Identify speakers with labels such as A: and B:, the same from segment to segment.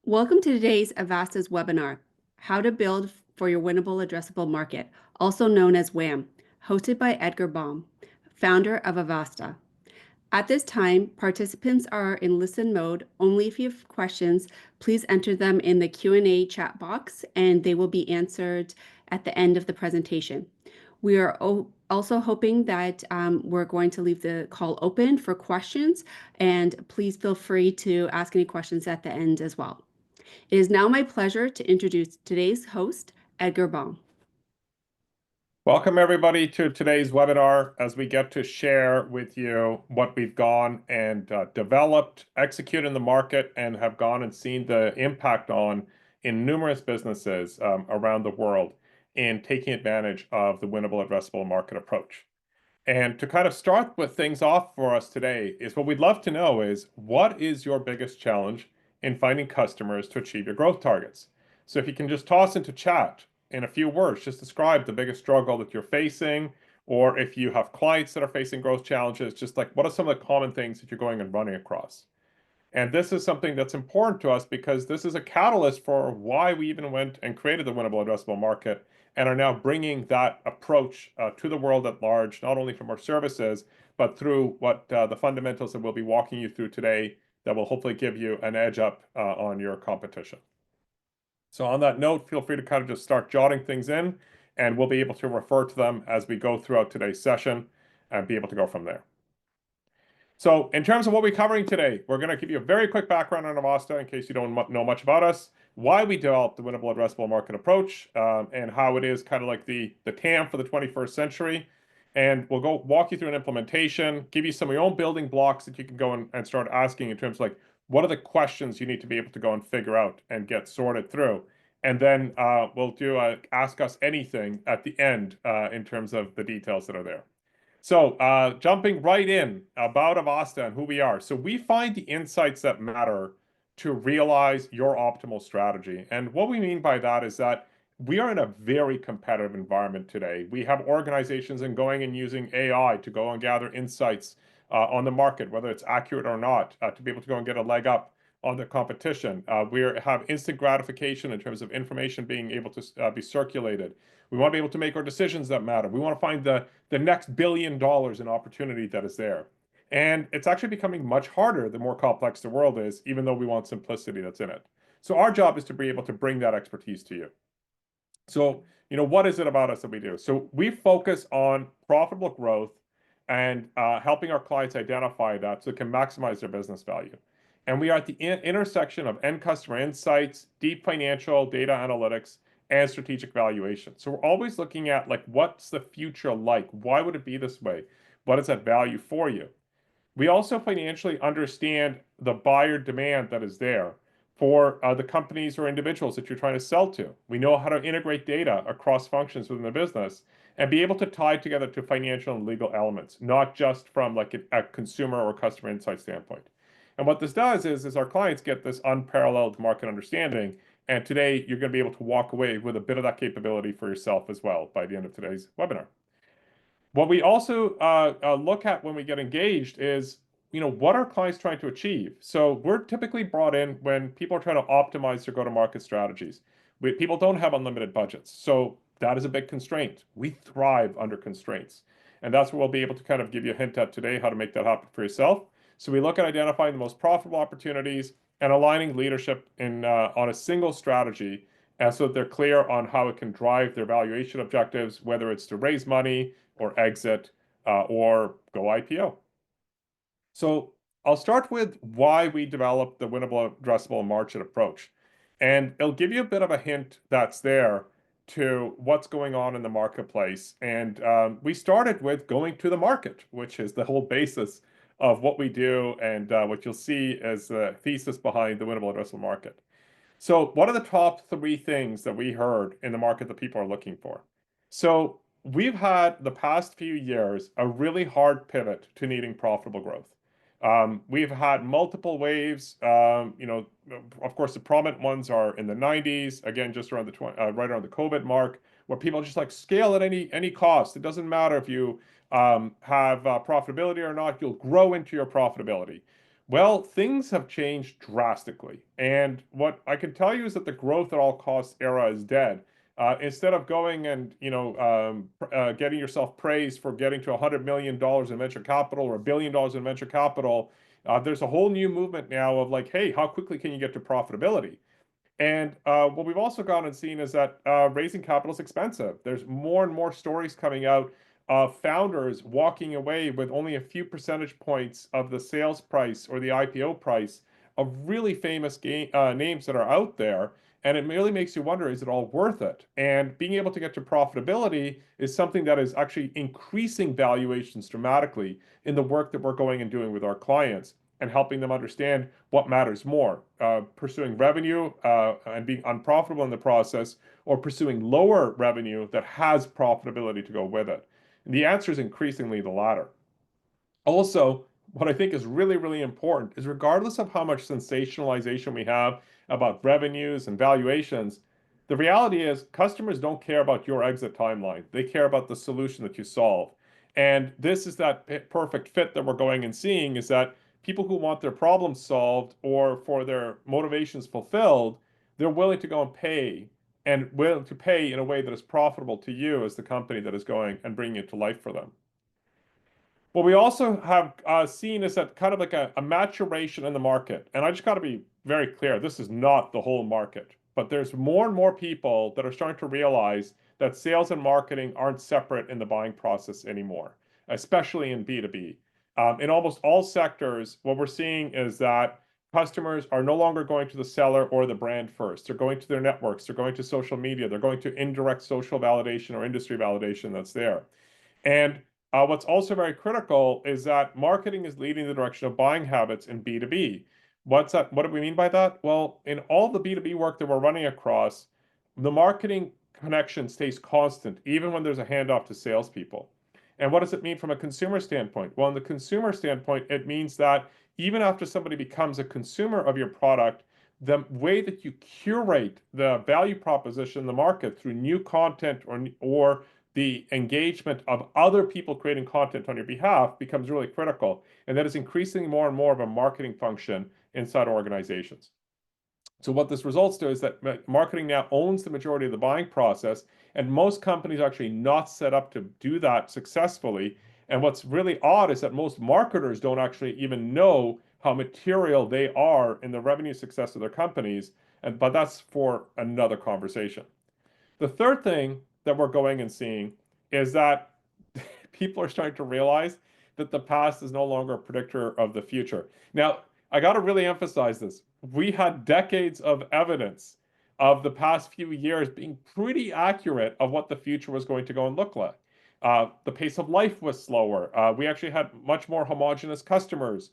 A: Welcome to today's Avasta's webinar, How to Build for Your Winnable Addressable Market, also known as WAM, hosted by Edgar Baum, founder of Avasta. At this time, participants are in listen mode. Only if you have questions, please enter them in the Q&A chat box, and they will be answered at the end of the presentation. We are also hoping that we're going to leave the call open for questions, and please feel free to ask any questions at the end as well. It is now my pleasure to introduce today's host, Edgar Baum.
B: Welcome everybody to today's webinar as we get to share with you what we've gone and developed, executed in the market, and have gone and seen the impact on in numerous businesses around the world in taking advantage of the winnable addressable market approach. And to kind of start with things off for us today is what we'd love to know is what is your biggest challenge in finding customers to achieve your growth targets? So if you can just toss into chat in a few words, just describe the biggest struggle that you're facing, or if you have clients that are facing growth challenges, just like what are some of the common things that you're going and running across? And this is something that's important to us because this is a catalyst for why we even went and created the winnable addressable market and are now bringing that approach to the world at large, not only from our services, but through what the fundamentals that we'll be walking you through today that will hopefully give you an edge up on your competition. So on that note, feel free to kind of just start jotting things in, and we'll be able to refer to them as we go throughout today's session and be able to go from there. So in terms of what we're covering today, we're going to give you a very quick background on Avasta in case you don't know much about us, why we developed the winnable addressable market approach, and how it is kind of like the TAM for the 21st century. And we'll go walk you through an implementation, give you some of your own building blocks that you can go and start asking in terms of like, what are the questions you need to be able to go and figure out and get sorted through. And then we'll do a Ask Us Anything at the end in terms of the details that are there. So jumping right in about Avasta and who we are. So we find the insights that matter to realize your optimal strategy. And what we mean by that is that we are in a very competitive environment today. We have organizations and going and using AI to go and gather insights on the market, whether it's accurate or not, to be able to go and get a leg up on the competition. We have instant gratification in terms of information being able to be circulated. We want to be able to make our decisions that matter. We want to find the next $1 billion in opportunity that is there. And it's actually becoming much harder the more complex the world is, even though we want simplicity that's in it. So our job is to be able to bring that expertise to you. So, what is it about us that we do? So we focus on profitable growth and helping our clients identify that so they can maximize their business value. And we are at the intersection of end customer insights, deep financial data analytics, and strategic valuation. So we're always looking at like, what's the future like? Why would it be this way? What is that value for you? We also financially understand the buyer demand that is there for the companies or individuals that you're trying to sell to. We know how to integrate data across functions within the business and be able to tie together to financial and legal elements, not just from like a consumer or customer insight standpoint. And what this does is our clients get this unparalleled market understanding. And today you're going to be able to walk away with a bit of that capability for yourself as well by the end of today's webinar. What we also look at when we get engaged is, what are clients trying to achieve? So we're typically brought in when people are trying to optimize their go-to-market strategies. People don't have unlimited budgets. So that is a big constraint. We thrive under constraints. And that's what we'll be able to kind of give you a hint at today, how to make that happen for yourself. So we look at identifying the most profitable opportunities and aligning leadership on a single strategy so that they're clear on how it can drive their valuation objectives, whether it's to raise money or exit or go IPO. So I'll start with why we developed the winnable addressable market approach. And it'll give you a bit of a hint that's there to what's going on in the marketplace. And we started with going to the market, which is the whole basis of what we do and what you'll see as the thesis behind the winnable addressable market. So what are the top 3 things that we heard in the market that people are looking for? So we've had the past few years a really hard pivot to needing profitable growth. We've had multiple waves. Of course, the prominent ones are in the 90s, again, just around right around the COVID mark, where people just like scale at any cost. It doesn't matter if you have profitability or not, you'll grow into your profitability. Well, things have changed drastically. And what I can tell you is that the growth at all costs era is dead. Instead of going and, getting yourself praised for getting to $100 million in venture capital or $1 billion in venture capital, there's a whole new movement now of like, hey, how quickly can you get to profitability? And what we've also gone and seen is that raising capital is expensive. There's more and more stories coming out of founders walking away with only a few percentage points of the sales price or the IPO price of really famous names that are out there. And it really makes you wonder, is it all worth it? And being able to get to profitability is something that is actually increasing valuations dramatically in the work that we're going and doing with our clients and helping them understand what matters more, pursuing revenue and being unprofitable in the process, or pursuing lower revenue that has profitability to go with it. And the answer is increasingly the latter. Also, what I think is really, really important is regardless of how much sensationalization we have about revenues and valuations, the reality is customers don't care about your exit timeline. They care about the solution that you solve. And this is that perfect fit that we're going and seeing is that people who want their problems solved or for their motivations fulfilled, they're willing to go and pay and willing to pay in a way that is profitable to you as the company that is going and bringing it to life for them. What we also have seen is that kind of like a maturation in the market. And I just got to be very clear, this is not the whole market, but there's more and more people that are starting to realize that sales and marketing aren't separate in the buying process anymore, especially in B2B. In almost all sectors, what we're seeing is that customers are no longer going to the seller or the brand first. They're going to their networks, they're going to social media, they're going to indirect social validation or industry validation that's there. And what's also very critical is that marketing is leading the direction of buying habits in B2B. What's that? What do we mean by that? Well, in all the B2B work that we're running across, the marketing connection stays constant, even when there's a handoff to salespeople. And what does it mean from a consumer standpoint? Well, in the consumer standpoint, it means that even after somebody becomes a consumer of your product, the way that you curate the value proposition in the market through new content or the engagement of other people creating content on your behalf becomes really critical. And that is increasingly more and more of a marketing function inside organizations. So what this results to is that marketing now owns the majority of the buying process, and most companies are actually not set up to do that successfully. And what's really odd is that most marketers don't actually even know how material they are in the revenue success of their companies, but that's for another conversation. The third thing that we're going and seeing is that people are starting to realize that the past is no longer a predictor of the future. Now, I got to really emphasize this. We had decades of evidence of the past few years being pretty accurate of what the future was going to go and look like. The pace of life was slower. We actually had much more homogenous customers.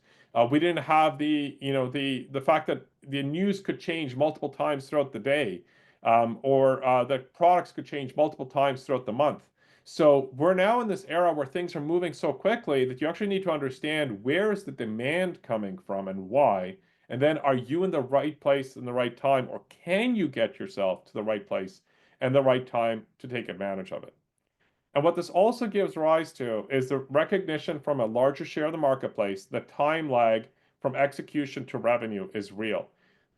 B: We didn't have the fact that the news could change multiple times throughout the day, or that products could change multiple times throughout the month. So we're now in this era where things are moving so quickly that you actually need to understand where is the demand coming from and why. And then are you in the right place in the right time, or can you get yourself to the right place and the right time to take advantage of it? And what this also gives rise to is the recognition from a larger share of the marketplace that time lag from execution to revenue is real.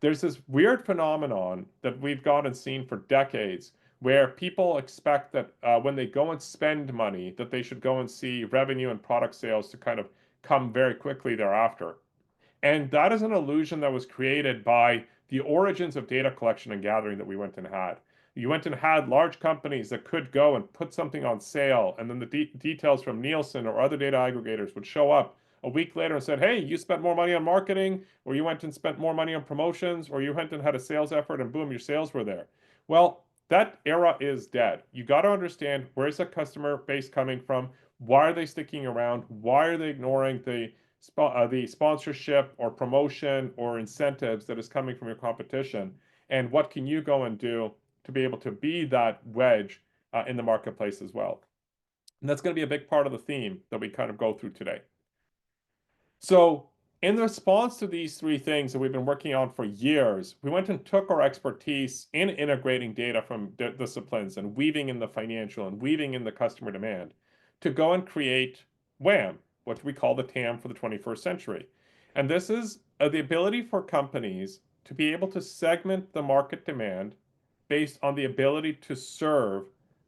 B: There's this weird phenomenon that we've gone and seen for decades where people expect that when they go and spend money, that they should go and see revenue and product sales to kind of come very quickly thereafter. And that is an illusion that was created by the origins of data collection and gathering that we went and had. You went and had large companies that could go and put something on sale, and then the details from Nielsen or other data aggregators would show up a week later and said, hey, you spent more money on marketing, or you went and spent more money on promotions, or you went and had a sales effort, and boom, your sales were there. Well, that era is dead. You got to understand, where's the customer base coming from? Why are they sticking around? Why are they ignoring the sponsorship or promotion or incentives that is coming from your competition? And what can you go and do to be able to be that wedge in the marketplace as well? And that's going to be a big part of the theme that we kind of go through today. So in response to these three things that we've been working on for years, we went and took our expertise in integrating data from disciplines and weaving in the financial and weaving in the customer demand to go and create WAM, what we call the TAM for the 21st century. And this is the ability for companies to be able to segment the market demand based on the ability to serve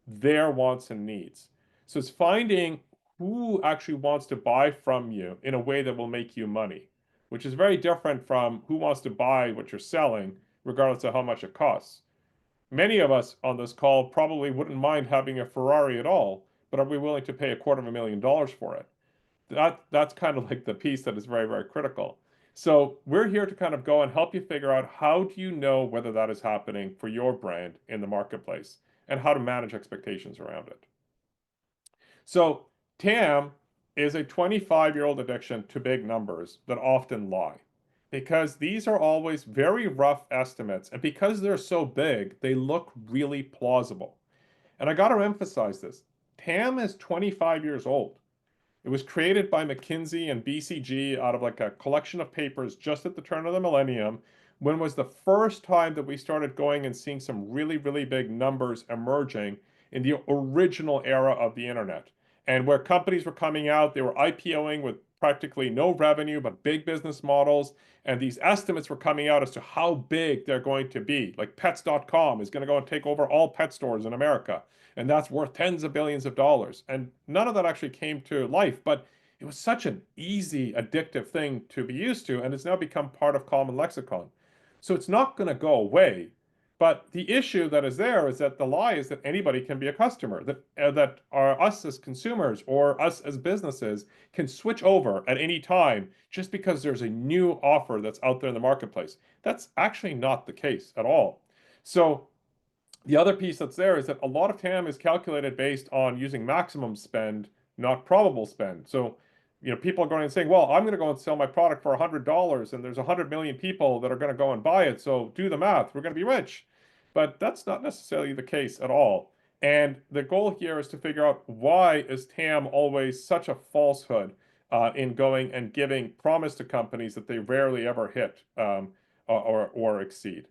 B: their wants and needs. So it's finding who actually wants to buy from you in a way that will make you money, which is very different from who wants to buy what you're selling, regardless of how much it costs. Many of us on this call probably wouldn't mind having a Ferrari at all, but are we willing to pay $250,000 for it? That's kind of like the piece that is very, very critical. So we're here to kind of go and help you figure out how do you know whether that is happening for your brand in the marketplace and how to manage expectations around it. So TAM is a 25-year-old addiction to big numbers that often lie because these are always very rough estimates. And because they're so big, they look really plausible. And I got to emphasize this. TAM is 25 years old. It was created by McKinsey and BCG out of like a collection of papers just at the turn of the millennium, when was the first time that we started going and seeing some really, really big numbers emerging in the original era of the internet. And where companies were coming out, they were IPOing with practically no revenue, but big business models. And these estimates were coming out as to how big they're going to be. Like pets.com is going to go and take over all pet stores in America, and that's worth tens of billions of dollars. And none of that actually came to life, but it was such an easy, addictive thing to be used to, and it's now become part of common lexicon. So it's not going to go away. But the issue that is there is that the lie is that anybody can be a customer, that are us as consumers or us as businesses can switch over at any time just because there's a new offer that's out there in the marketplace. That's actually not the case at all. So the other piece that's there is that a lot of TAM is calculated based on using maximum spend, not probable spend. So, people are going and saying, well, I'm going to go and sell my product for $100 and there's 100 million people that are going to go and buy it. So do the math, we're going to be rich. But that's not necessarily the case at all. And the goal here is to figure out, why is TAM always such a falsehood in going and giving promise to companies that they rarely ever hit or exceed.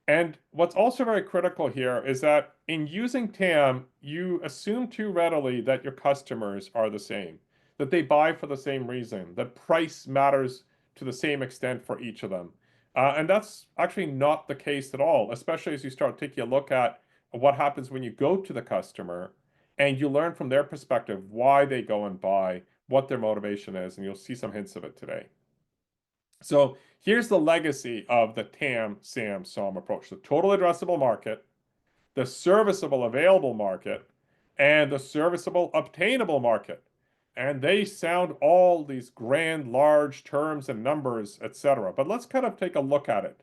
B: And what's also very critical here is that in using TAM, you assume too readily that your customers are the same, that they buy for the same reason, that price matters to the same extent for each of them. And that's actually not the case at all, especially as you start taking a look at what happens when you go to the customer and you learn from their perspective why they go and buy, what their motivation is, and you'll see some hints of it today. So here's the legacy of the TAM, SAM, SOM approach: the total addressable market, the serviceable available market, and the serviceable obtainable market. And they sound all these grand, large terms and numbers, etc. But let's kind of take a look at it.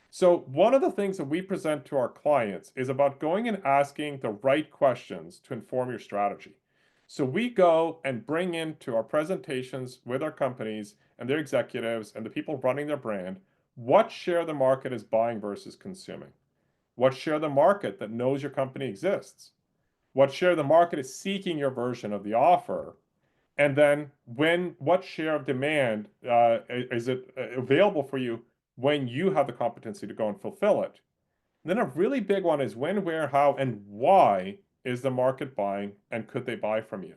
B: So one of the things that we present to our clients is about going and asking the right questions to inform your strategy. So we go and bring into our presentations with our companies and their executives and the people running their brand, what share the market is buying versus consuming. What share of the market that knows your company exists? What share of the market is seeking your version of the offer? And then what share of demand is it available for you when you have the competency to go and fulfill it? And then a really big one is when, where, how, and why is the market buying, and could they buy from you?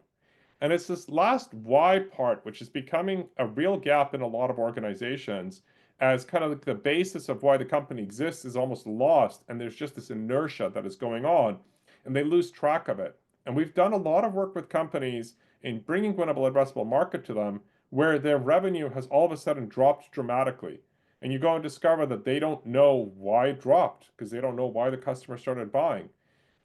B: And it's this last why part, which is becoming a real gap in a lot of organizations, as kind of like the basis of why the company exists is almost lost. And there's just this inertia that is going on, and they lose track of it. And we've done a lot of work with companies in bringing Winnable Addressable Market to them, where their revenue has all of a sudden dropped dramatically. And you go and discover that they don't know why it dropped because they don't know why the customer started buying.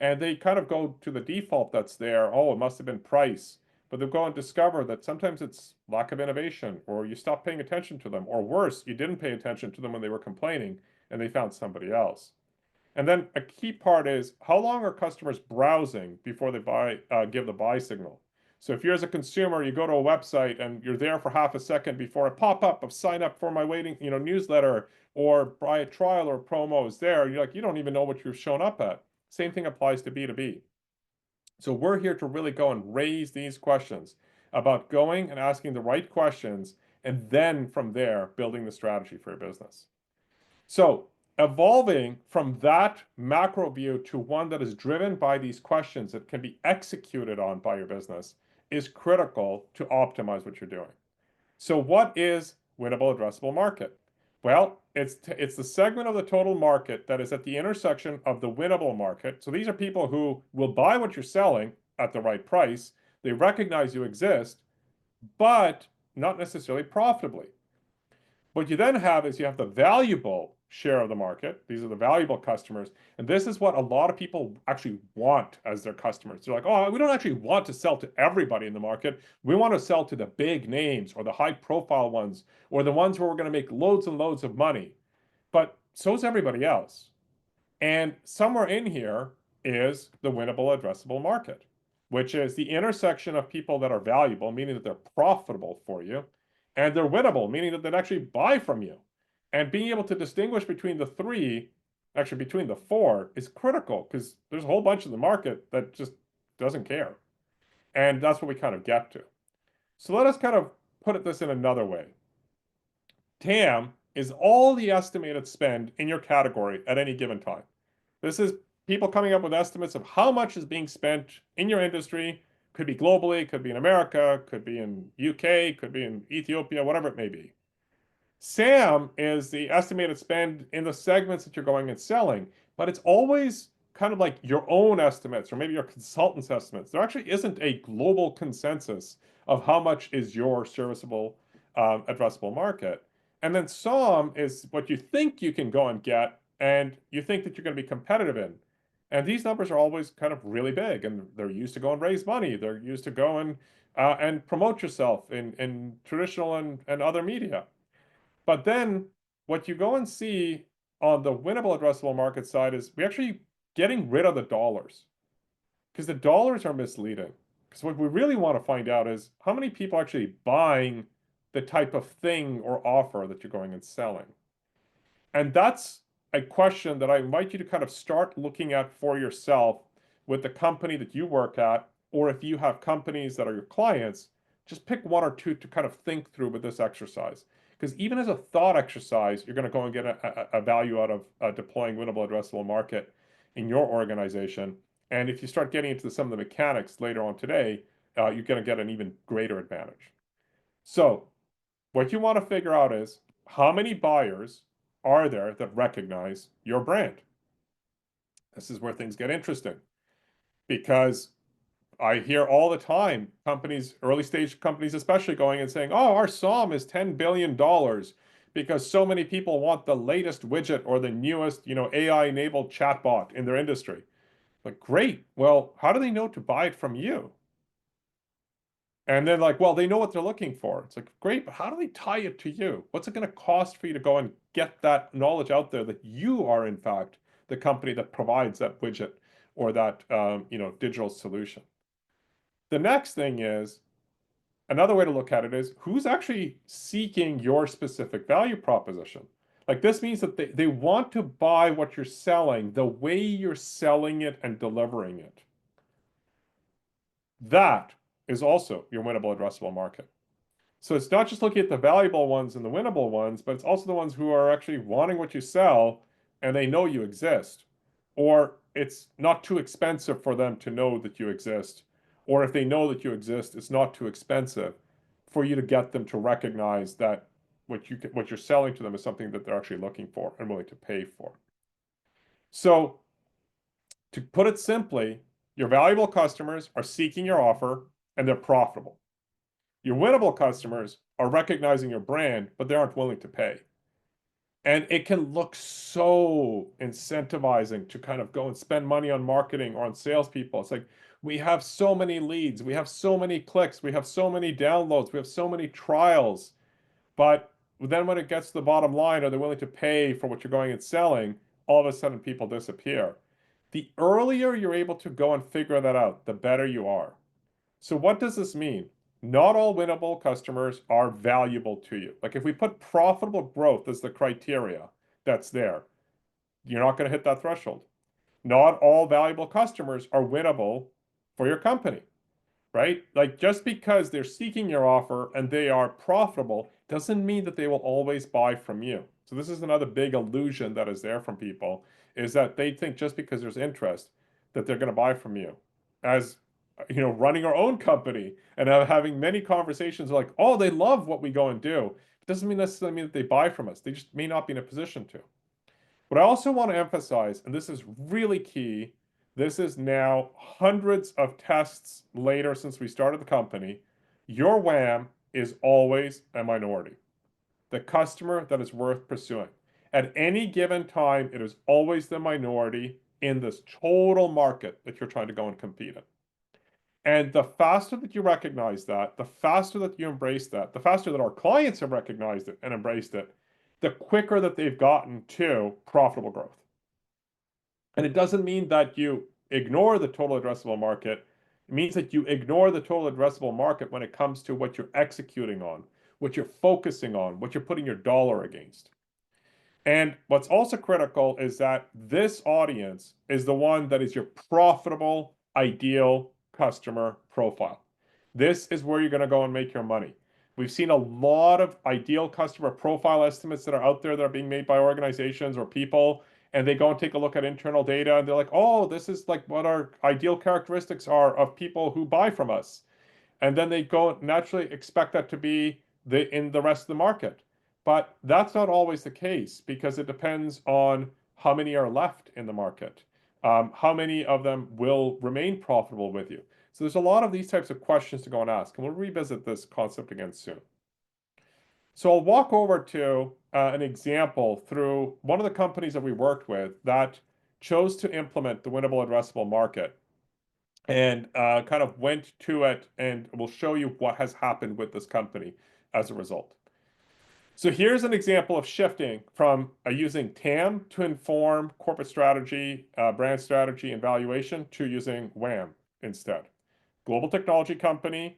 B: And they kind of go to the default that's there. Oh, it must have been price. But they'll go and discover that sometimes it's lack of innovation, or you stop paying attention to them, or worse, you didn't pay attention to them when they were complaining and they found somebody else. And then a key part is, how long are customers browsing before they give the buy signal? So if you're as a consumer, you go to a website and you're there for half a second before a pop-up of sign up for my waiting, newsletter, or buy a trial or promo is there. You're like, you don't even know what you've shown up at. Same thing applies to B2B. So we're here to really go and raise these questions about going and asking the right questions, and then from there, building the strategy for your business. So evolving from that macro view to one that is driven by these questions that can be executed on by your business is critical to optimize what you're doing. So what is winnable addressable market? Well, it's the segment of the total market that is at the intersection of the winnable market. So these are people who will buy what you're selling at the right price. They recognize you exist, but not necessarily profitably. What you then have is you have the valuable share of the market. These are the valuable customers. And this is what a lot of people actually want as their customers. They're like, oh, we don't actually want to sell to everybody in the market. We want to sell to the big names or the high profile ones or the ones where we're going to make loads and loads of money. But so is everybody else. And somewhere in here is the winnable addressable market, which is the intersection of people that are valuable, meaning that they're profitable for you, and they're winnable, meaning that they'd actually buy from you. And being able to distinguish between the three, actually between the four, is critical because there's a whole bunch in the market that just doesn't care. And that's what we kind of get to. So let us kind of put this in another way. TAM is all the estimated spend in your category at any given time. This is people coming up with estimates of how much is being spent in your industry. Could be globally, could be in America, could be in UK, could be in Ethiopia, whatever it may be. SAM is the estimated spend in the segments that you're going and selling, but it's always kind of like your own estimates or maybe your consultant's estimates. There actually isn't a global consensus of how much is your serviceable addressable market. And then SOM is what you think you can go and get and you think that you're going to be competitive in. And these numbers are always kind of really big and they're used to go and raise money. They're used to go and promote yourself in traditional and other media. But then what you go and see on the winnable addressable market side is we actually getting rid of the dollars because the dollars are misleading. Because what we really want to find out is how many people are actually buying the type of thing or offer that you're going and selling. And that's a question that I invite you to kind of start looking at for yourself with the company that you work at, or if you have companies that are your clients, just pick one or two to kind of think through with this exercise. Because even as a thought exercise, you're going to go and get a value out of deploying winnable addressable market in your organization. And if you start getting into some of the mechanics later on today, you're going to get an even greater advantage. So what you want to figure out is how many buyers are there that recognize your brand? This is where things get interesting because I hear all the time companies, early stage companies especially, going and saying, oh, our SOM is $10 billion because so many people want the latest widget or the newest, AI-enabled chatbot in their industry. Like, great. Well, how do they know to buy it from you? And then like, well, they know what they're looking for. It's like, great, but how do they tie it to you? What's it going to cost for you to go and get that knowledge out there that you are, in fact, the company that provides that widget or that, digital solution? The next thing is, another way to look at it is who's actually seeking your specific value proposition. Like this means that they want to buy what you're selling, the way you're selling it and delivering it. That is also your winnable addressable market. So it's not just looking at the valuable ones and the winnable ones, but it's also the ones who are actually wanting what you sell and they know you exist. Or it's not too expensive for them to know that you exist. Or if they know that you exist, it's not too expensive for you to get them to recognize that what you're selling to them is something that they're actually looking for and willing to pay for. So to put it simply, your valuable customers are seeking your offer and they're profitable. Your winnable customers are recognizing your brand, but they aren't willing to pay. And it can look so incentivizing to kind of go and spend money on marketing or on salespeople. It's like, we have so many leads, we have so many clicks, we have so many downloads, we have so many trials. But then when it gets to the bottom line, are they willing to pay for what you're going and selling? All of a sudden, people disappear. The earlier you're able to go and figure that out, the better you are. So what does this mean? Not all winnable customers are valuable to you. Like if we put profitable growth as the criteria that's there, you're not going to hit that threshold. Not all valuable customers are winnable for your company, right? Like just because they're seeking your offer and they are profitable doesn't mean that they will always buy from you. So this is another big illusion that is there from people, is that they think just because there's interest that they're going to buy from you. As running our own company and having many conversations like, oh, they love what we go and do. Doesn't necessarily mean that they buy from us. They just may not be in a position to. What I also want to emphasize, and this is really key, this is now hundreds of tests later since we started the company, your WAM is always a minority, the customer that is worth pursuing. At any given time, it is always the minority in this total market that you're trying to go and compete in. And the faster that you recognize that, the faster that you embrace that, the faster that our clients have recognized it and embraced it, the quicker that they've gotten to profitable growth. And it doesn't mean that you ignore the total addressable market. It means that you ignore the total addressable market when it comes to what you're executing on, what you're focusing on, what you're putting your dollar against. And what's also critical is that this audience is the one that is your profitable, ideal customer profile. This is where you're going to go and make your money. We've seen a lot of ideal customer profile estimates that are out there that are being made by organizations or people, and they go and take a look at internal data and they're like, oh, this is like what our ideal characteristics are of people who buy from us. And then they go naturally expect that to be in the rest of the market. But that's not always the case because it depends on how many are left in the market, how many of them will remain profitable with you. So there's a lot of these types of questions to go and ask, and we'll revisit this concept again soon. So I'll walk over to an example through one of the companies that we worked with that chose to implement the winnable addressable market and kind of went to it, and we'll show you what has happened with this company as a result. So here's an example of shifting from using TAM to inform corporate strategy, brand strategy, and valuation to using WAM instead. Global technology company,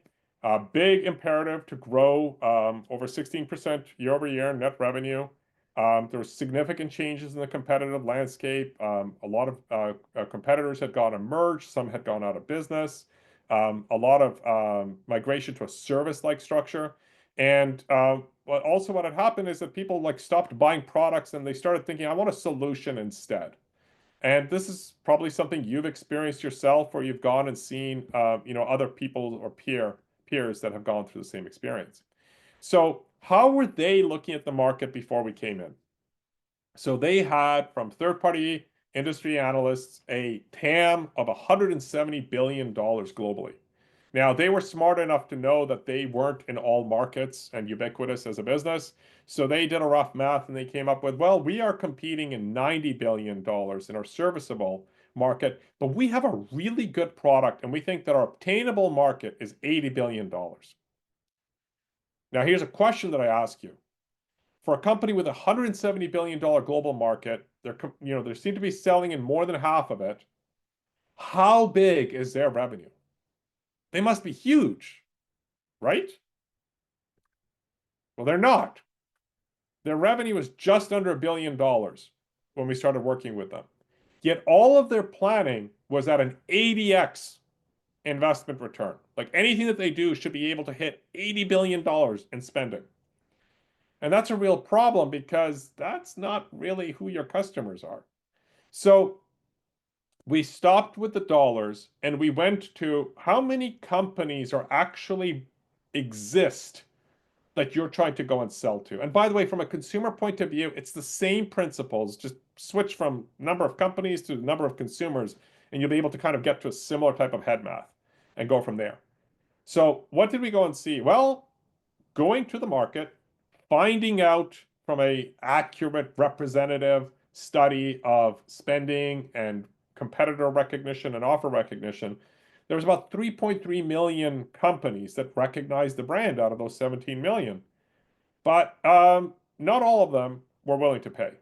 B: big imperative to grow over 16% year over year net revenue. There were significant changes in the competitive landscape. A lot of competitors had gone and merged. Some had gone out of business. A lot of migration to a service-like structure. And what had happened is that people like stopped buying products and they started thinking, I want a solution instead. And this is probably something you've experienced yourself, or you've gone and seen, other people or peers that have gone through the same experience. So how were they looking at the market before we came in? So they had, from third-party industry analysts, a TAM of $170 billion globally. Now, they were smart enough to know that they weren't in all markets and ubiquitous as a business. So they did a rough math and they came up with, well, we are competing in $90 billion in our serviceable market, but we have a really good product and we think that our obtainable market is $80 billion. Now, here's a question that I ask you. For a company with a $170 billion global market, they seem to be selling in more than half of it. How big is their revenue? They must be huge, right? Well, they're not. Their revenue was just under $1 billion when we started working with them. Yet all of their planning was at an 80x investment return. Like anything that they do should be able to hit $80 billion in spending. And that's a real problem because that's not really who your customers are. So we stopped with the dollars and we went to how many companies are actually exist that you're trying to go and sell to. And by the way, from a consumer point of view, it's the same principles, just switch from number of companies to the number of consumers, and you'll be able to kind of get to a similar type of head math and go from there. So what did we go and see? Well, going to the market, finding out from a accurate representative study of spending and competitor recognition and offer recognition, there was about 3.3 million companies that recognized the brand out of those 17 million. But not all of them were willing to pay.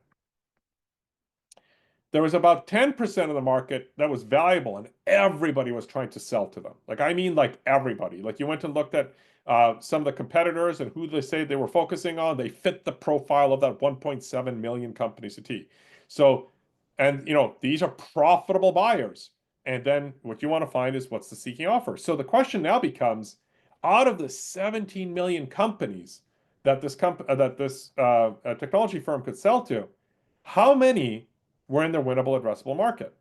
B: There was about 10% of the market that was valuable and everybody was trying to sell to them. Like, I mean, like everybody. Like you went and looked at some of the competitors and who they say they were focusing on. They fit the profile of that 1.7 million companies to T. So, and these are profitable buyers. And then what you want to find is what's the seeking offer. So the question now becomes, out of the 17 million companies that this technology firm could sell to, how many were in their winnable addressable market?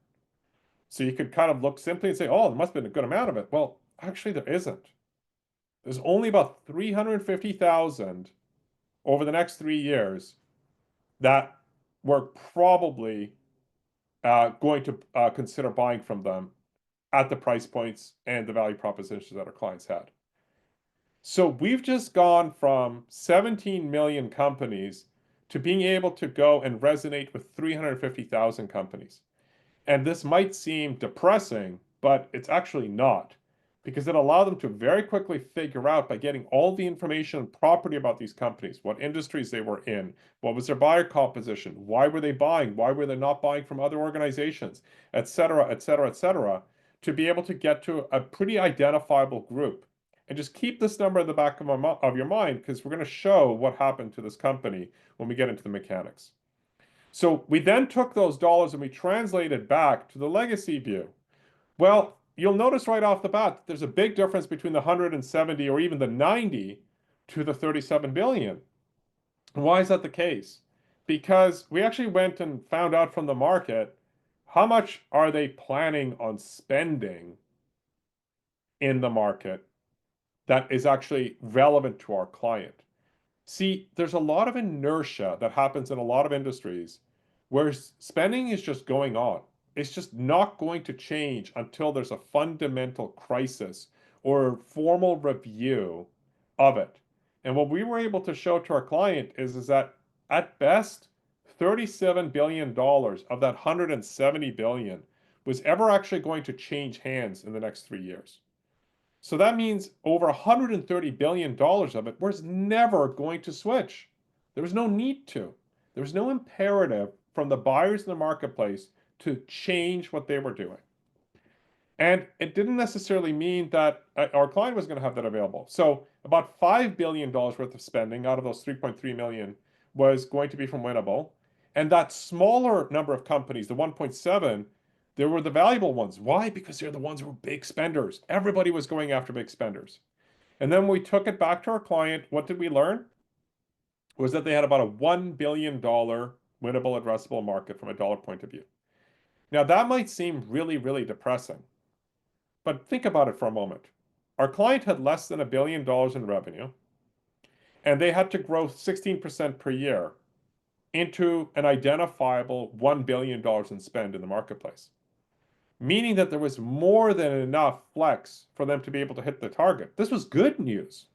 B: So you could kind of look simply and say, oh, there must have been a good amount of it. Well, actually, there isn't. There's only about 350,000 over the next 3 years that we're probably going to consider buying from them at the price points and the value propositions that our clients had. So we've just gone from 17 million companies to being able to go and resonate with 350,000 companies. And this might seem depressing, but it's actually not, because it allowed them to very quickly figure out by getting all the information and property about these companies, what industries they were in, what was their buyer composition, why were they buying, why were they not buying from other organizations, et cetera, et cetera, et cetera, to be able to get to a pretty identifiable group. And just keep this number in the back of your mind, because we're going to show what happened to this company when we get into the mechanics. So we then took those dollars and we translated back to the legacy view. Well, you'll notice right off the bat, there's a big difference between the 170 or even the 90 to the 37 billion. Why is that the case? Because we actually went and found out from the market, how much are they planning on spending in the market that is actually relevant to our client? See, there's a lot of inertia that happens in a lot of industries where spending is just going on. It's just not going to change until there's a fundamental crisis or formal review of it. And what we were able to show to our client is that at best, $37 billion of that 170 billion was ever actually going to change hands in the next 3 years. So that means over $130 billion of it was never going to switch. There was no need to. There was no imperative from the buyers in the marketplace to change what they were doing. And it didn't necessarily mean that our client was going to have that available. So about $5 billion worth of spending out of those 3.3 million was going to be from Winnable. And that smaller number of companies, the 1.7, they were the valuable ones. Why? Because they're the ones who were big spenders. Everybody was going after big spenders. And then we took it back to our client. What did we learn? Was that they had about a $1 billion winnable addressable market from a dollar point of view. Now, that might seem really, really depressing. But think about it for a moment. Our client had less than $1 billion in revenue, and they had to grow 16% per year into an identifiable $1 billion in spend in the marketplace, meaning that there was more than enough flex for them to be able to hit the target. This was good news.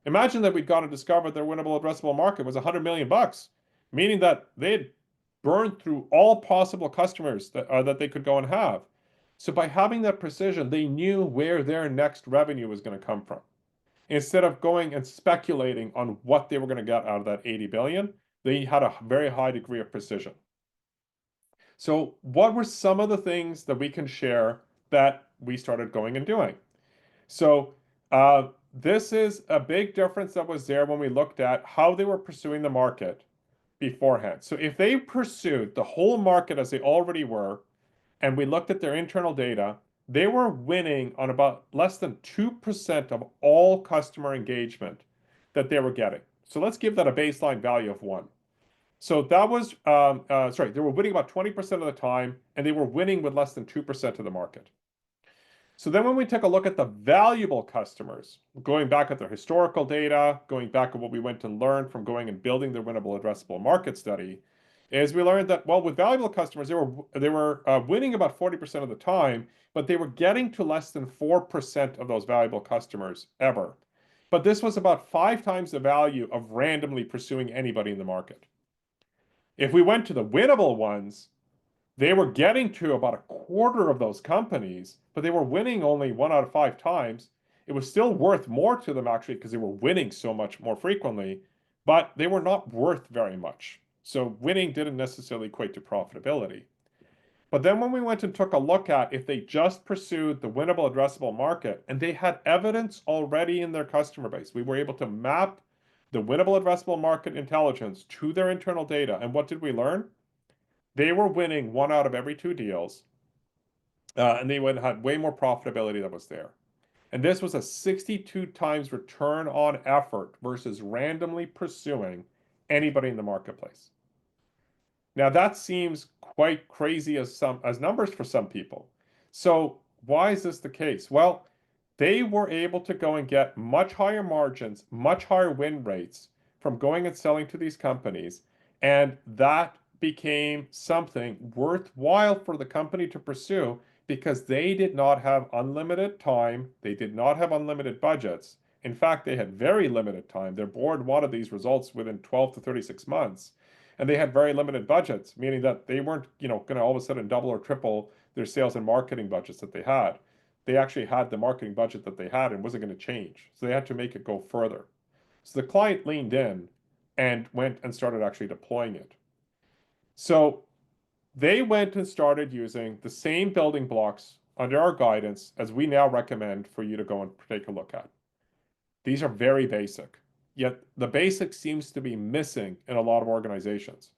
B: Imagine that we'd gone and discovered their winnable addressable market was 100 million bucks, meaning that they had burned through all possible customers that they could go and have. So by having that precision, they knew where their next revenue was going to come from. Instead of going and speculating on what they were going to get out of that 80 billion, they had a very high degree of precision. So what were some of the things that we can share that we started going and doing? So this is a big difference that was there when we looked at how they were pursuing the market beforehand. So if they pursued the whole market as they already were, and we looked at their internal data, they were winning on about less than 2% of all customer engagement that they were getting. So let's give that a baseline value of 1. So that was, they were winning about 20% of the time, and they were winning with less than 2% of the market. So then when we took a look at the valuable customers, going back at their historical data, going back at what we went and learned from going and building the Winnable Addressable Market study, is we learned that, well, with valuable customers, they were winning about 40% of the time, but they were getting to less than 4% of those valuable customers ever. But this was about 5 times the value of randomly pursuing anybody in the market. If we went to the winnable ones, they were getting to about a quarter of those companies, but they were winning only 1 out of 5 times. It was still worth more to them, actually, because they were winning so much more frequently, but they were not worth very much. So winning didn't necessarily equate to profitability. But then when we went and took a look at if they just pursued the winnable addressable market, and they had evidence already in their customer base, we were able to map the winnable addressable market intelligence to their internal data. And what did we learn? They were winning 1 out of every 2 deals, and they had way more profitability that was there. And this was a 62 times return on effort versus randomly pursuing anybody in the marketplace. Now that seems quite crazy as numbers for some people. So why is this the case? Well, they were able to go and get much higher margins, much higher win rates from going and selling to these companies, and that became something worthwhile for the company to pursue because they did not have unlimited time, they did not have unlimited budgets. In fact, they had very limited time. Their board wanted these results within 12 to 36 months, and they had very limited budgets, meaning that they weren't, going to all of a sudden double or triple their sales and marketing budgets that they had. They actually had the marketing budget that they had and wasn't going to change. So they had to make it go further. So the client leaned in and went and started actually deploying it. So they went and started using the same building blocks under our guidance as we now recommend for you to go and take a look at. These are very basic, yet the basic seems to be missing in a lot of organizations.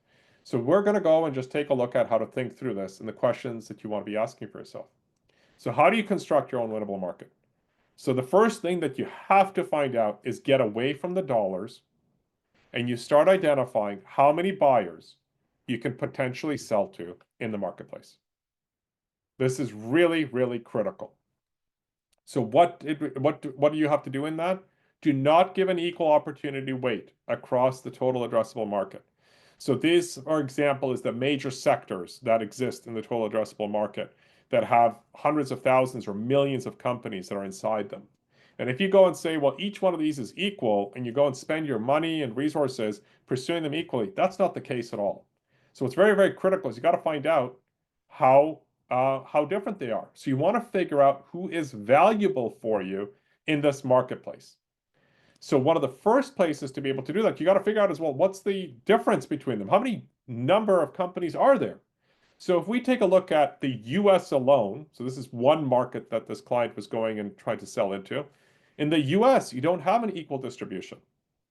B: So we're going to go and just take a look at how to think through this and the questions that you want to be asking for yourself. So how do you construct your own winnable market? So the first thing that you have to find out is get away from the dollars and you start identifying how many buyers you can potentially sell to in the marketplace. This is really, really critical. So what do you have to do in that? Do not give an equal opportunity weight across the total addressable market. So these, for example, is the major sectors that exist in the total addressable market that have hundreds of thousands or millions of companies that are inside them. And if you go and say, well, each one of these is equal, and you go and spend your money and resources pursuing them equally, that's not the case at all. So what's very, very critical is you got to find out how different they are. So you want to figure out who is valuable for you in this marketplace. So one of the first places to be able to do that, you got to figure out as well, what's the difference between them? How many number of companies are there? So if we take a look at the US alone, so this is one market that this client was going and trying to sell into. In the US, you don't have an equal distribution.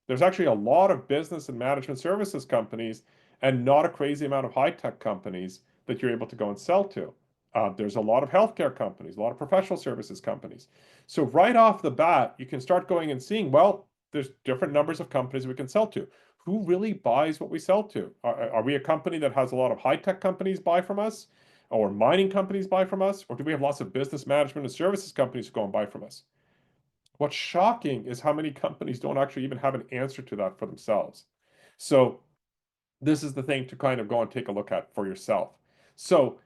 B: There's actually a lot of business and management services companies and not a crazy amount of high-tech companies that you're able to go and sell to. There's a lot of healthcare companies, a lot of professional services companies. So right off the bat, you can start going and seeing, well, there's different numbers of companies we can sell to. Who really buys what we sell to? Are we a company that has a lot of high-tech companies buy from us, or mining companies buy from us, or do we have lots of business management and services companies who go and buy from us? What's shocking is how many companies don't actually even have an answer to that for themselves. So this is the thing to kind of go and take a look at for yourself. So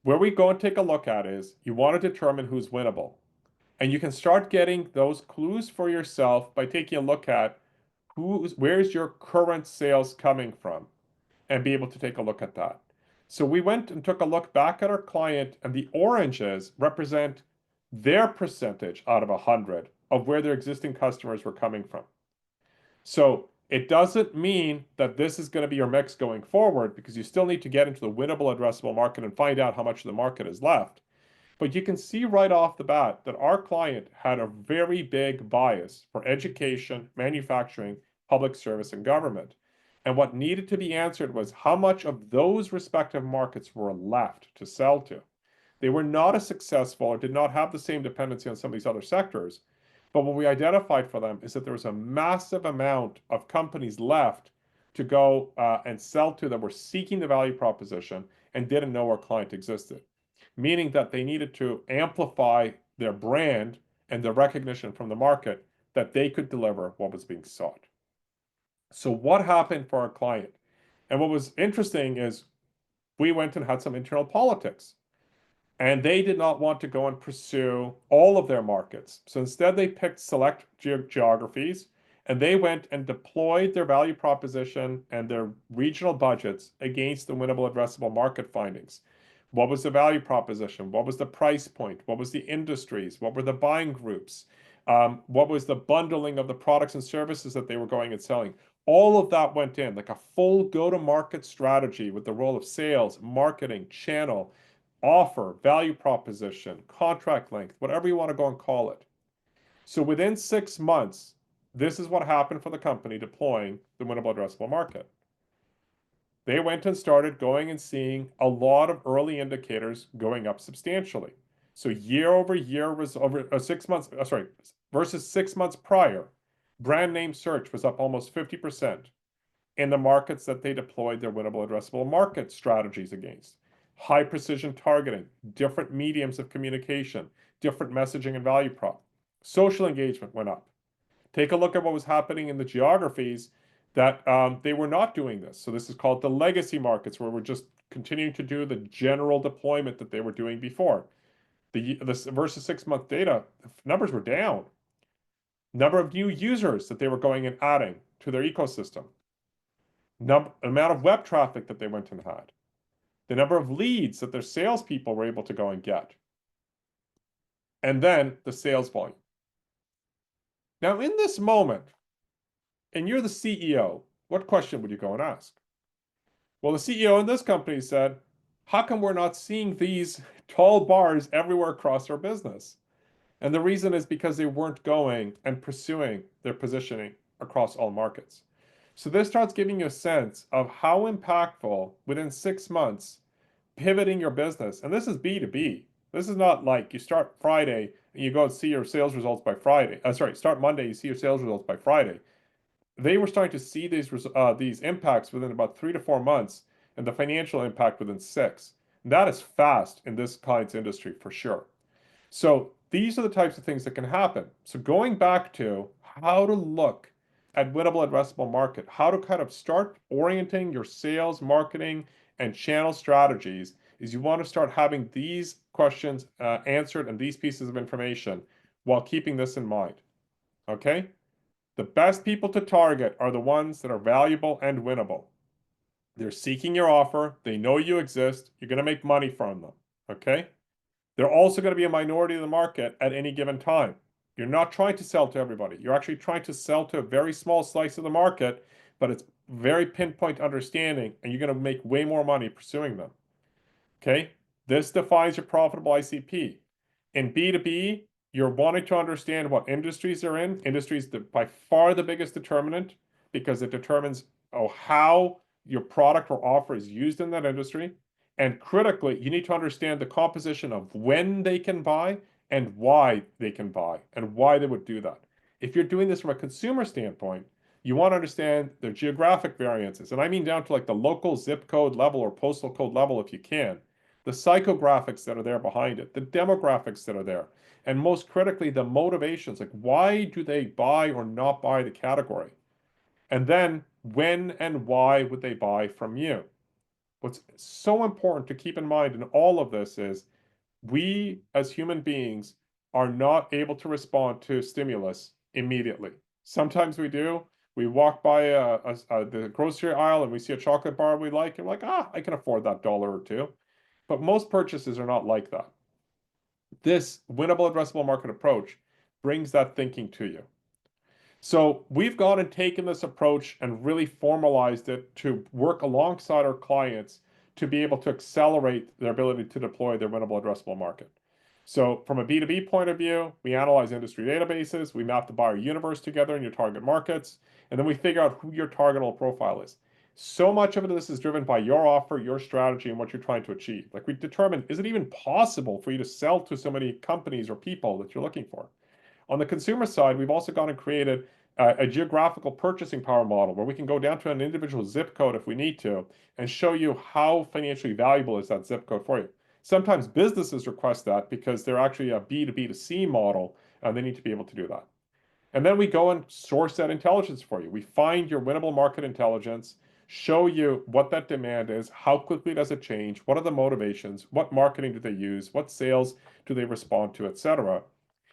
B: where we go and take a look at is you want to determine who's winnable. And you can start getting those clues for yourself by taking a look at where's your current sales coming from and be able to take a look at that. So we went and took a look back at our client, and the oranges represent their percentage out of 100 of where their existing customers were coming from. So it doesn't mean that this is going to be your mix going forward because you still need to get into the winnable addressable market and find out how much of the market is left. But you can see right off the bat that our client had a very big bias for education, manufacturing, public service, and government. And what needed to be answered was how much of those respective markets were left to sell to. They were not as successful or did not have the same dependency on some of these other sectors. But what we identified for them is that there was a massive amount of companies left to go and sell to that were seeking the value proposition and didn't know our client existed, meaning that they needed to amplify their brand and the recognition from the market that they could deliver what was being sought. So what happened for our client? And what was interesting is we went and had some internal politics. And they did not want to go and pursue all of their markets. So instead, they picked select geographies and they went and deployed their value proposition and their regional budgets against the winnable addressable market findings. What was the value proposition? What was the price point? What was the industries? What were the buying groups? What was the bundling of the products and services that they were going and selling? All of that went in, like a full go-to-market strategy with the role of sales, marketing, channel, offer, value proposition, contract length, whatever you want to go and call it. So within 6 months, this is what happened for the company deploying the winnable addressable market. They went and started going and seeing a lot of early indicators going up substantially. So year over year was over 6 months, versus 6 months prior, brand name search was up almost 50% in the markets that they deployed their winnable addressable market strategies against. High precision targeting, different mediums of communication, different messaging and value prop. Social engagement went up. Take a look at what was happening in the geographies. that they were not doing this. So this is called the legacy markets, where we're just continuing to do the general deployment that they were doing before. This versus 6-month data, numbers were down. Number of new users that they were going and adding to their ecosystem. Amount of web traffic that they went and had. The number of leads that their salespeople were able to go and get. And then the sales volume. Now, in this moment, and you're the CEO, what question would you go and ask? Well, the CEO in this company said, how come we're not seeing these tall bars everywhere across our business? And the reason is because they weren't going and pursuing their positioning across all markets. So this starts giving you a sense of how impactful within 6 months pivoting your business, and this is B2B. This is not like you start Friday and you go and see your sales results by Friday. Start Monday, you see your sales results by Friday. They were starting to see these impacts within about 3 to 4 months, and the financial impact within 6. And that is fast in this client's industry for sure. So these are the types of things that can happen. So going back to how to look at winnable addressable market, how to kind of start orienting your sales, marketing, and channel strategies is you want to start having these questions answered and these pieces of information while keeping this in mind. Okay? The best people to target are the ones that are valuable and winnable. They're seeking your offer. They know you exist. You're going to make money from them. Okay? They're also going to be a minority of the market at any given time. You're not trying to sell to everybody. You're actually trying to sell to a very small slice of the market, but it's very pinpoint understanding, and you're going to make way more money pursuing them. Okay? This defines your profitable ICP. In B2B, you're wanting to understand what industries they're in. Industries are by far the biggest determinant because it determines how your product or offer is used in that industry. And critically, you need to understand the composition of when they can buy and why they can buy and why they would do that. If you're doing this from a consumer standpoint, you want to understand their geographic variances. And I mean down to like the local zip code level or postal code level if you can. The psychographics that are there behind it, the demographics that are there, and most critically, the motivations, like why do they buy or not buy the category? And then when and why would they buy from you? What's so important to keep in mind in all of this is we as human beings are not able to respond to stimulus immediately. Sometimes we do. We walk by the grocery aisle and we see a chocolate bar we like, and we're like, I can afford that dollar or two. But most purchases are not like that. This winnable addressable market approach brings that thinking to you. So we've gone and taken this approach and really formalized it to work alongside our clients to be able to accelerate their ability to deploy their winnable addressable market. So from a B2B point of view, we analyze industry databases, we map the buyer universe together in your target markets, and then we figure out who your targetable profile is. So much of this is driven by your offer, your strategy, and what you're trying to achieve. Like we determine, is it even possible for you to sell to so many companies or people that you're looking for? On the consumer side, we've also gone and created a geographical purchasing power model where we can go down to an individual zip code if we need to and show you how financially valuable is that zip code for you. Sometimes businesses request that because they're actually a B2B2C model and they need to be able to do that. And then we go and source that intelligence for you. We find your winnable market intelligence, show you what that demand is, how quickly does it change, what are the motivations, what marketing do they use, what sales do they respond to, etc.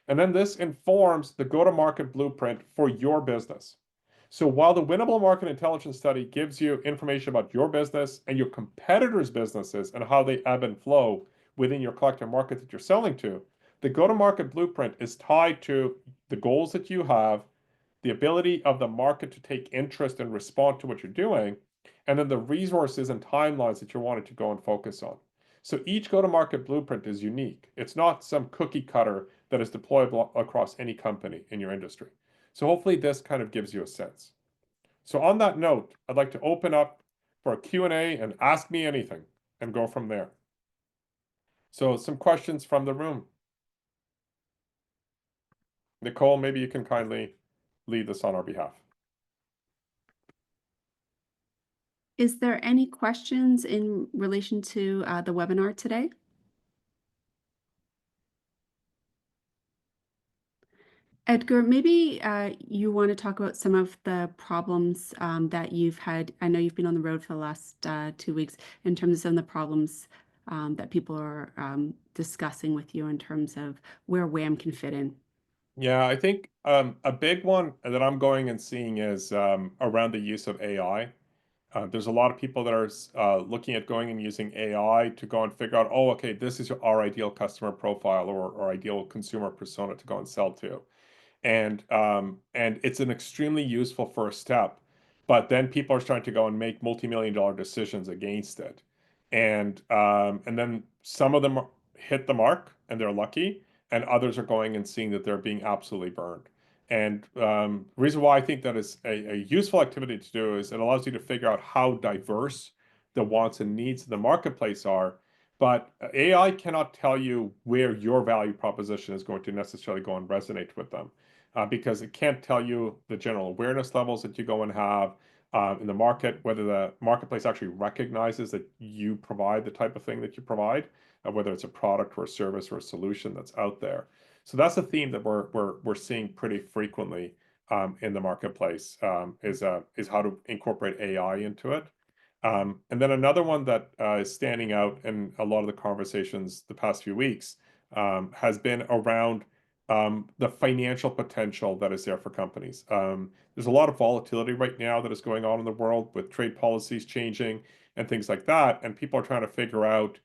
B: And then this informs the go-to-market blueprint for your business. So while the Winnable Market Intelligence Study gives you information about your business and your competitors' businesses and how they ebb and flow within your collective market that you're selling to, the go-to-market blueprint is tied to the goals that you have, the ability of the market to take interest and respond to what you're doing, and then the resources and timelines that you're wanting to go and focus on. So each go-to-market blueprint is unique. It's not some cookie cutter that is deployable across any company in your industry. So hopefully this kind of gives you a sense. So on that note, I'd like to open up for a Q&A and ask me anything and go from there. So some questions from the room. Nicole, maybe you can kindly lead this on our behalf.
A: Is there any questions in relation to the webinar today? Edgar, maybe you want to talk about some of the problems that you've had. I know you've been on the road for the last 2 weeks in terms of some of the problems that people are discussing with you in terms of where WAM can fit in.
B: Yeah, I think a big one that I'm going and seeing is around the use of AI. There's a lot of people that are looking at going and using AI to go and figure out, oh, okay, this is our ideal customer profile or ideal consumer persona to go and sell to. And it's an extremely useful first step, but then people are starting to go and make multi-million-dollar decisions against it, and then some of them hit the mark and they're lucky, and others are going and seeing that they're being absolutely burned. And reason why I think that is a useful activity to do is it allows you to figure out how diverse the wants and needs of the marketplace are. But AI cannot tell you where your value proposition is going to necessarily go and resonate with them, because it can't tell you the general awareness levels that you go and have in the market, whether the marketplace actually recognizes that you provide the type of thing that you provide, whether it's a product or a service or a solution that's out there. So that's a theme that we're seeing pretty frequently in the marketplace, is how to incorporate AI into it. And then another one that is standing out in a lot of the conversations the past few weeks has been around the financial potential that is there for companies. There's a lot of volatility right now that is going on in the world with trade policies changing and things like that, and people are trying to figure out,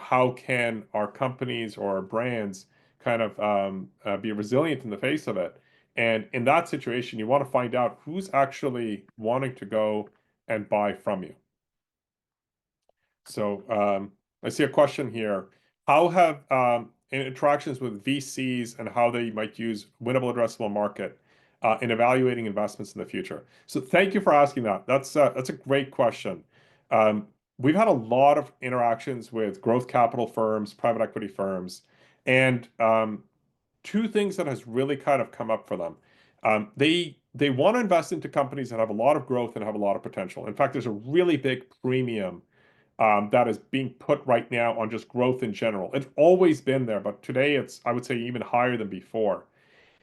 B: how can our companies or our brands kind of be resilient in the face of it. And in that situation, you want to find out who's actually wanting to go and buy from you. So I see a question here. How have interactions with VCs and how they might use winnable addressable market in evaluating investments in the future? So thank you for asking that. That's a great question. Um, we've had a lot of interactions with growth capital firms, private equity firms, and two things that has really kind of come up for them. They want to invest into companies that have a lot of growth and have a lot of potential. In fact, there's a really big premium that is being put right now on just growth in general. It's always been there, but today it's, I would say, even higher than before.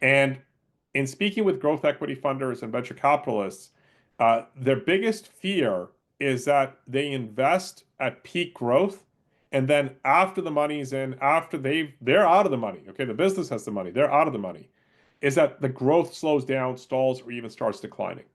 B: And in speaking with growth equity funders and venture capitalists, their biggest fear is that they invest at peak growth, and then after the money's in, after they're out of the money. Okay, the business has the money, they're out of the money. Is that the growth slows down, stalls, or even starts declining?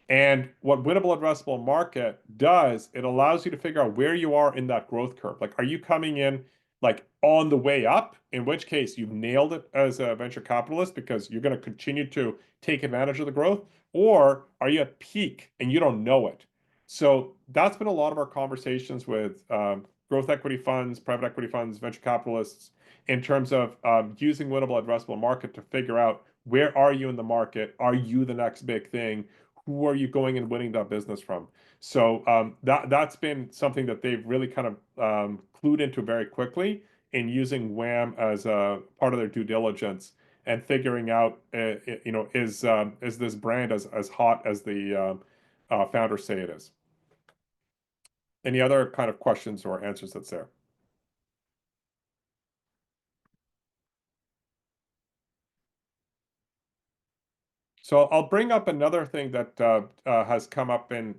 B: And what Winnable Addressable Market does, it allows you to figure out where you are in that growth curve. Like, are you coming in like on the way up? In which case, you've nailed it as a venture capitalist because you're going to continue to take advantage of the growth. Or are you at peak and you don't know it? So that's been a lot of our conversations with growth equity funds, private equity funds, venture capitalists, in terms of using Winnable Addressable Market to figure out where are you in the market? Are you the next big thing? Who are you going and winning that business from? So that's been something that they've really kind of clued into very quickly in using WAM as a part of their due diligence and figuring out, is this brand as hot as the founders say it is? Any other kind of questions or answers that's there? So I'll bring up another thing that has come up in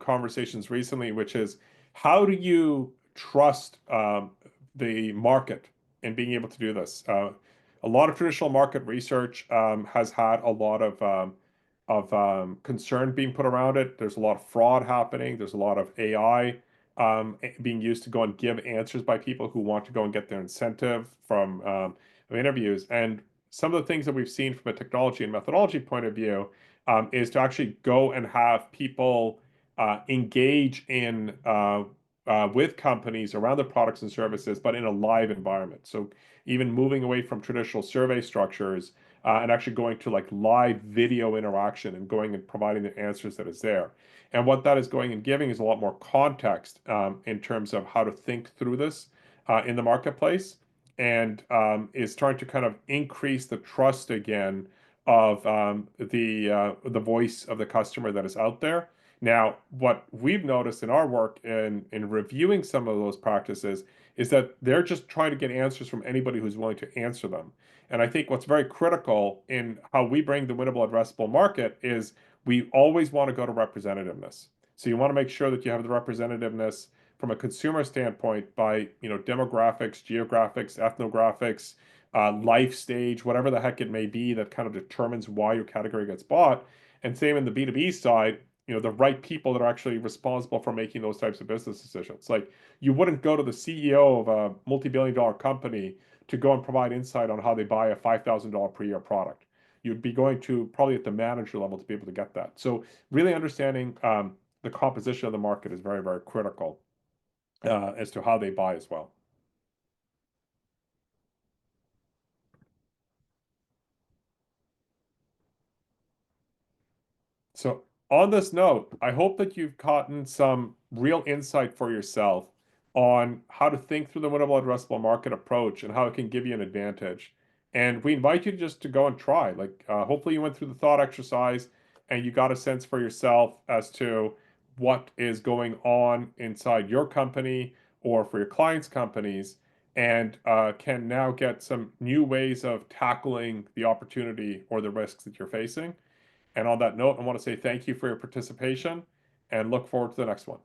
B: conversations recently, which is how do you trust the market in being able to do this? A lot of traditional market research has had a lot of concern being put around it. There's a lot of fraud happening. There's a lot of AI being used to go and give answers by people who want to go and get their incentive from interviews. And some of the things that we've seen from a technology and methodology point of view is to actually go and have people engage in with companies around the products and services, but in a live environment. So even moving away from traditional survey structures and actually going to like live video interaction and going and providing the answers that is there. And what that is going and giving is a lot more context in terms of how to think through this in the marketplace, and is trying to kind of increase the trust again of the voice of the customer that is out there. Now, what we've noticed in our work in reviewing some of those practices is that they're just trying to get answers from anybody who's willing to answer them. And I think what's very critical in how we bring the winnable addressable market is we always want to go to representativeness. So you want to make sure that you have the representativeness from a consumer standpoint by, demographics, geographics, ethnographics, life stage, whatever the heck it may be that kind of determines why your category gets bought. And same in the B2B side, the right people that are actually responsible for making those types of business decisions. Like you wouldn't go to the CEO of a multi-billion-dollar company to go and provide insight on how they buy a $5,000 per year product. You'd be going to probably at the manager level to be able to get that. So really understanding the composition of the market is very, very critical as to how they buy as well. So on this note, I hope that you've gotten some real insight for yourself on how to think through the winnable addressable market approach and how it can give you an advantage. And we invite you just to go and try. Like, hopefully you went through the thought exercise and you got a sense for yourself as to what is going on inside your company or for your clients' companies, and can now get some new ways of tackling the opportunity or the risks that you're facing. And on that note, I want to say thank you for your participation and look forward to the next one.